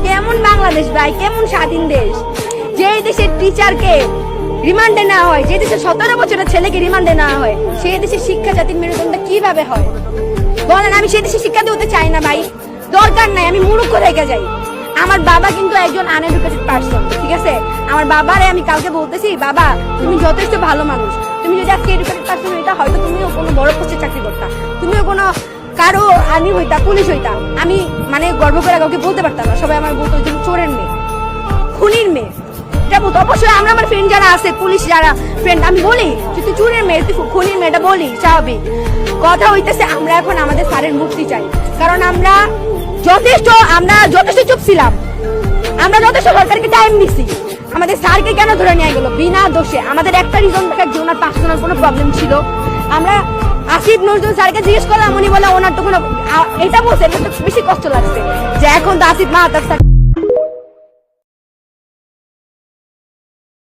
কেমন বাংলাদেশ ভাই, কেমন স্বাধীন দেশ, যে দেশের টিচারকে রিমান্ডে নেওয়া হয়, যে দেশের 17 বছরের ছেলেকে রিমান্ডে নেওয়া হয়, সেই দেশের শিক্ষা জাতির মেরুদণ্ড কিভাবে হয় বলেন? আমি সেই দেশে শিক্ষা দিতে চাই না ভাই, দরকার নাই, আমি মূর্খ রেখে যাই। আমার বাবা কিন্তু একজন আনএডুকেটেড পার্সন, ঠিক আছে? আমার বাবারে আমি কালকে বলতেছি, বাবা তুমি যথেষ্ট ভালো মানুষ, তুমি যদি আজকে এডুকেটেড পার্সন হইতা, হয়তো তুমিও কোনো বড় পোস্টে চাকরি করতা, তুমিও কোনো কারো আর্মি হইতা, পুলিশ হইতা। আমি মানে গর্ব করে কাউকে বলতে পারতাম না, সবাই আমার বলতো যে চোরের মেয়ে, খুনির মেয়ে, এটা বলতো। অবশ্যই আমরা আমার ফ্রেন্ড যারা আছে, পুলিশ যারা ফ্রেন্ড, আমি বলি যে তুই চোরের মেয়ে, তুই খুনির মেয়ে, এটা বলি স্বাভাবিক কথা হইতেছে। আমরা এখন আমাদের স্যারের মুক্তি চাই, কারণ আমরা যথেষ্ট চুপ ছিলাম, আমরা যথেষ্ট সরকারকে টাইম দিছি। আমাদের স্যারকে কেন ধরে নিয়ে গেল বিনা দোষে? আমাদের একটা রিজন দেখা যে ওনার পার্সোনাল কোনো প্রবলেম ছিল। আমরা আসিফ নজরুল স্যারকে জিজ্ঞেস করলাম, উনি বলে ওনার তো কোনো, এটা বলছে, এটা বেশি কষ্ট লাগছে যে এখন তো আসিফ মাহাতার স্যার